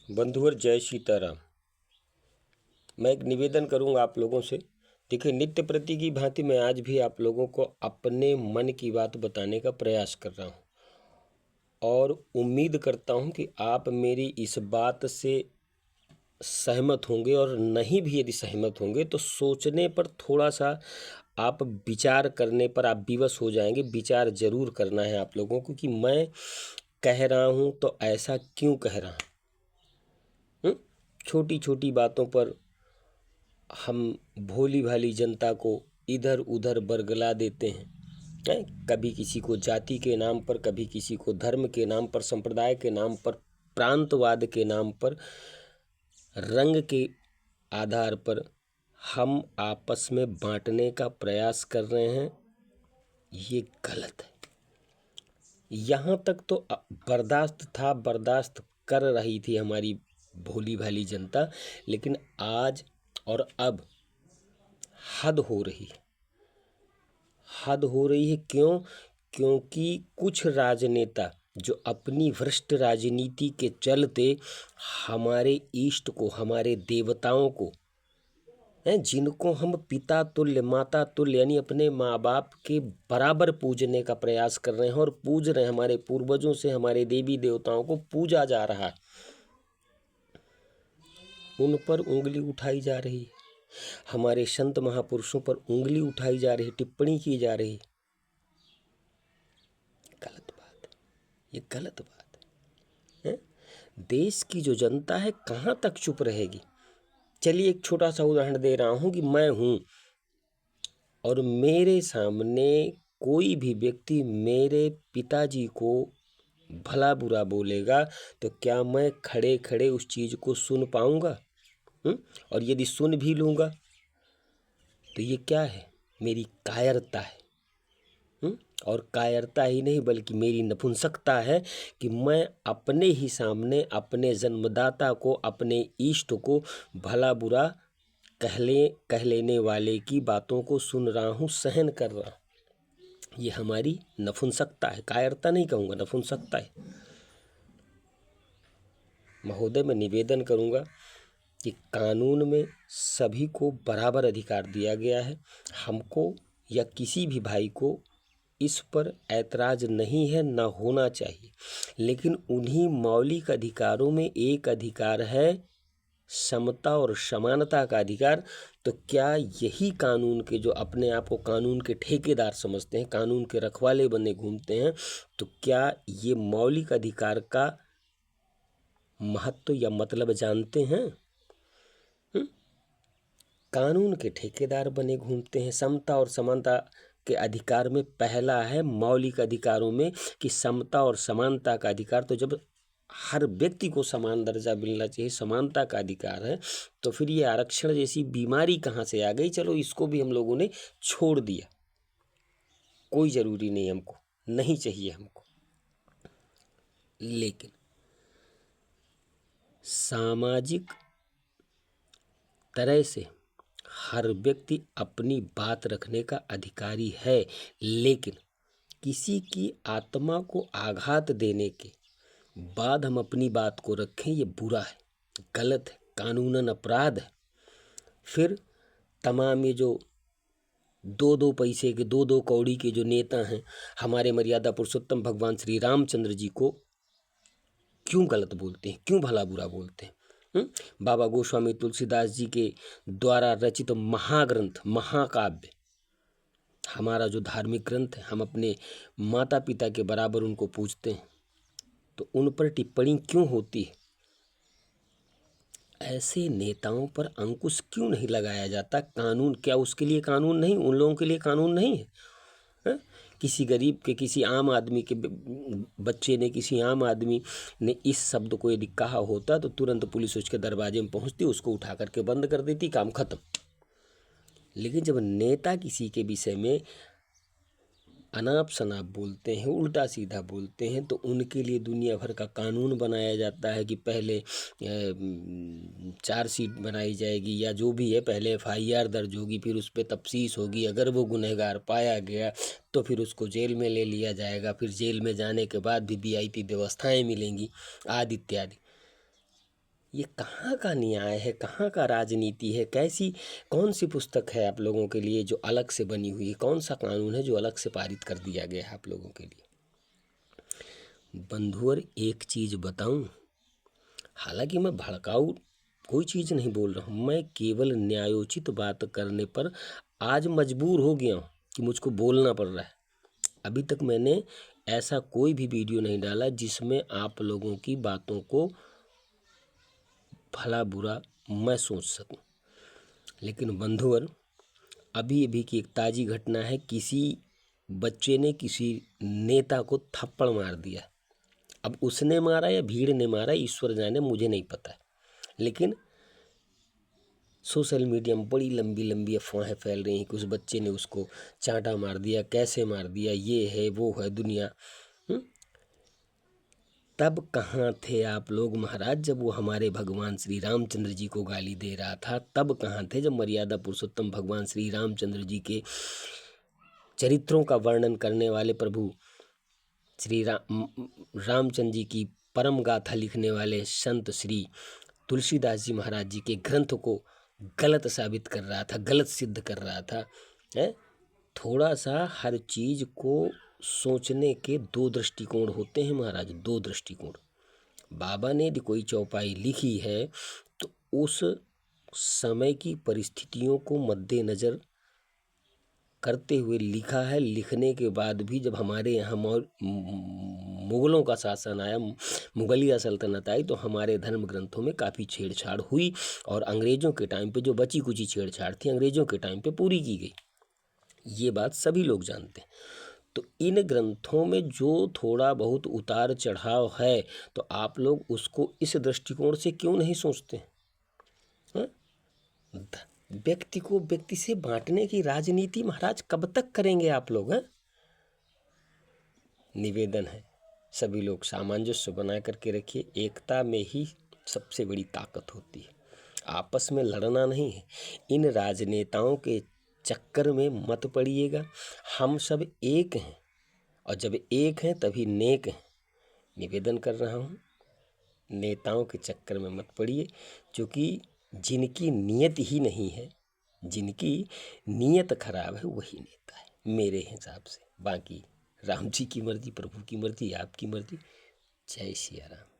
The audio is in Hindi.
बंधुवर जय सीताराम। मैं एक निवेदन करूंगा आप लोगों से। देखिए, नित्य प्रति की भांति मैं आज भी आप लोगों को अपने मन की बात बताने का प्रयास कर रहा हूं और उम्मीद करता हूं कि आप मेरी इस बात से सहमत होंगे, और नहीं भी यदि सहमत होंगे तो सोचने पर थोड़ा सा आप विचार करने पर आप विवश हो जाएंगे। विचार जरूर करना है आप लोगों को कि मैं कह रहा हूं तो ऐसा क्यों कह रहा हूं। छोटी छोटी बातों पर हम भोली भाली जनता को इधर उधर बरगला देते हैं। कभी किसी को जाति के नाम पर, कभी किसी को धर्म के नाम पर, संप्रदाय के नाम पर, प्रांतवाद के नाम पर, रंग के आधार पर हम आपस में बांटने का प्रयास कर रहे हैं। ये गलत है। यहाँ तक तो बर्दाश्त था, बर्दाश्त कर रही थी हमारी भोली भाली जनता, लेकिन आज और अब हद हो रही है। हद हो रही है क्यों? क्योंकि कुछ राजनेता जो अपनी भ्रष्ट राजनीति के चलते हमारे इष्ट को, हमारे देवताओं को, हैं जिनको हम पिता तुल्य, माता तुल्य, यानी अपने माँ बाप के बराबर पूजने का प्रयास कर रहे हैं और पूज रहे हैं। हमारे पूर्वजों से हमारे देवी देवताओं को पूजा जा रहा है, उन पर उंगली उठाई जा रही है। हमारे संत महापुरुषों पर उंगली उठाई जा रही, टिप्पणी की जा रही। गलत बात है, ये गलत बात है। देश की जो जनता है कहाँ तक चुप रहेगी? चलिए एक छोटा सा उदाहरण दे रहा हूँ कि मैं हूँ और मेरे सामने कोई भी व्यक्ति मेरे पिताजी को भला बुरा बोलेगा तो क्या मैं खड़े खड़े उस चीज़ को सुन पाऊँगा? और यदि सुन भी लूँगा तो ये क्या है? मेरी कायरता है। और कायरता ही नहीं बल्कि मेरी नपुंसकता है कि मैं अपने ही सामने अपने जन्मदाता को, अपने इष्ट को भला बुरा कह लेने वाले की बातों को सुन रहा हूँ, सहन कर रहा हूँ। ये हमारी नपुंसकता है। कायरता नहीं कहूँगा, नपुंसकता है। महोदय, मैं निवेदन करूँगा कि कानून में सभी को बराबर अधिकार दिया गया है। हमको या किसी भी भाई को इस पर ऐतराज़ नहीं है, ना होना चाहिए, लेकिन उन्हीं मौलिक अधिकारों में एक अधिकार है समता और समानता का अधिकार। तो क्या यही कानून के जो अपने आप को कानून के ठेकेदार समझते हैं, कानून के रखवाले बने घूमते हैं, तो क्या ये मौलिक अधिकार का महत्व या मतलब जानते हैं? कानून के ठेकेदार बने घूमते हैं। समता और समानता के अधिकार में पहला है मौलिक अधिकारों में कि समता और समानता का अधिकार। तो जब हर व्यक्ति को समान दर्जा मिलना चाहिए, समानता का अधिकार है, तो फिर ये आरक्षण जैसी बीमारी कहाँ से आ गई? चलो इसको भी हम लोगों ने छोड़ दिया, कोई ज़रूरी नहीं, हमको नहीं चाहिए हमको। लेकिन सामाजिक तरह से हर व्यक्ति अपनी बात रखने का अधिकारी है, लेकिन किसी की आत्मा को आघात देने के बाद हम अपनी बात को रखें, ये बुरा है, गलत है, कानूनन अपराध है। फिर तमाम ये जो दो दो पैसे के, दो दो कौड़ी के जो नेता हैं, हमारे मर्यादा पुरुषोत्तम भगवान श्री रामचंद्र जी को क्यों गलत बोलते हैं, क्यों भला बुरा बोलते हैं? बाबा गोस्वामी तुलसीदास जी के द्वारा रचित महाग्रंथ, महाकाव्य, हमारा जो धार्मिक ग्रंथ है, हम अपने माता पिता के बराबर उनको पूजते हैं, तो उन पर टिप्पणी क्यों होती है? ऐसे नेताओं पर अंकुश क्यों नहीं लगाया जाता? कानून क्या उसके लिए कानून नहीं? उन लोगों के लिए कानून नहीं है? किसी गरीब के, किसी आम आदमी के बच्चे ने, किसी आम आदमी ने इस शब्द को यदि कहा होता तो तुरंत पुलिस उसके दरवाजे में पहुंचती, उसको उठा करके बंद कर देती, काम खत्म। लेकिन जब नेता किसी के विषय में अनाप शनाप बोलते हैं, उल्टा सीधा बोलते हैं, तो उनके लिए दुनिया भर का कानून बनाया जाता है कि पहले चार्जशीट बनाई जाएगी या जो भी है, पहले FIR दर्ज होगी, फिर उस पर तफ्तीश होगी, अगर वो गुनहगार पाया गया तो फिर उसको जेल में ले लिया जाएगा, फिर जेल में जाने के बाद भी VIP व्यवस्थाएं मिलेंगी, आदि इत्यादि। ये कहाँ का न्याय है, कहाँ का राजनीति है, कैसी कौन सी पुस्तक है आप लोगों के लिए जो अलग से बनी हुई है, कौन सा कानून है जो अलग से पारित कर दिया गया है आप लोगों के लिए। बंधुवर एक चीज़ बताऊं, हालांकि मैं भड़काऊ कोई चीज़ नहीं बोल रहा हूँ, मैं केवल न्यायोचित बात करने पर आज मजबूर हो गया हूँ कि मुझको बोलना पड़ रहा है। अभी तक मैंने ऐसा कोई भी वीडियो नहीं डाला जिसमें आप लोगों की बातों को भला बुरा मैं सोच सकूं। लेकिन बंधुवर, अभी अभी की एक ताज़ी घटना है, किसी बच्चे ने किसी नेता को थप्पड़ मार दिया। अब उसने मारा या भीड़ ने मारा ईश्वर जाने, मुझे नहीं पता, लेकिन सोशल मीडिया में बड़ी लंबी लंबी अफवाहें फैल रही हैं कि उस बच्चे ने उसको चांटा मार दिया, कैसे मार दिया, ये है वो है दुनिया। तब कहाँ थे आप लोग महाराज जब वो हमारे भगवान श्री रामचंद्र जी को गाली दे रहा था? तब कहाँ थे जब मर्यादा पुरुषोत्तम भगवान श्री रामचंद्र जी के चरित्रों का वर्णन करने वाले प्रभु श्री रामचंद्र जी की परम गाथा लिखने वाले संत श्री तुलसीदास जी महाराज जी के ग्रंथ को गलत साबित कर रहा था, गलत सिद्ध कर रहा था, है? थोड़ा सा हर चीज़ को सोचने के दो दृष्टिकोण होते हैं महाराज, दो दृष्टिकोण। बाबा ने यदि कोई चौपाई लिखी है तो उस समय की परिस्थितियों को मद्देनज़र करते हुए लिखा है। लिखने के बाद भी जब हमारे यहाँ मुग़लों का शासन आया, मुग़लिया सल्तनत आई, तो हमारे धर्म ग्रंथों में काफ़ी छेड़छाड़ हुई और अंग्रेज़ों के टाइम पे जो बची कुची छेड़छाड़ थी अंग्रेज़ों के टाइम पे पूरी की गई। ये बात सभी लोग जानते हैं। तो इन ग्रंथों में जो थोड़ा बहुत उतार चढ़ाव है तो आप लोग उसको इस दृष्टिकोण से क्यों नहीं सोचते हैं? व्यक्ति को व्यक्ति से बांटने की राजनीति महाराज कब तक करेंगे आप लोग? हैं? निवेदन है, सभी लोग सामंजस्य बना करके रखिए। एकता में ही सबसे बड़ी ताकत होती है, आपस में लड़ना नहीं है। इन राजनेताओं के चक्कर में मत पड़िएगा। हम सब एक हैं और जब एक हैं तभी नेक हैं। निवेदन कर रहा हूँ, नेताओं के चक्कर में मत पड़िए, क्योंकि जिनकी नीयत ही नहीं है, जिनकी नीयत खराब है, वही नेता है मेरे हिसाब से। बाकी राम जी की मर्जी, प्रभु की मर्जी, आपकी मर्जी। जय सिया राम।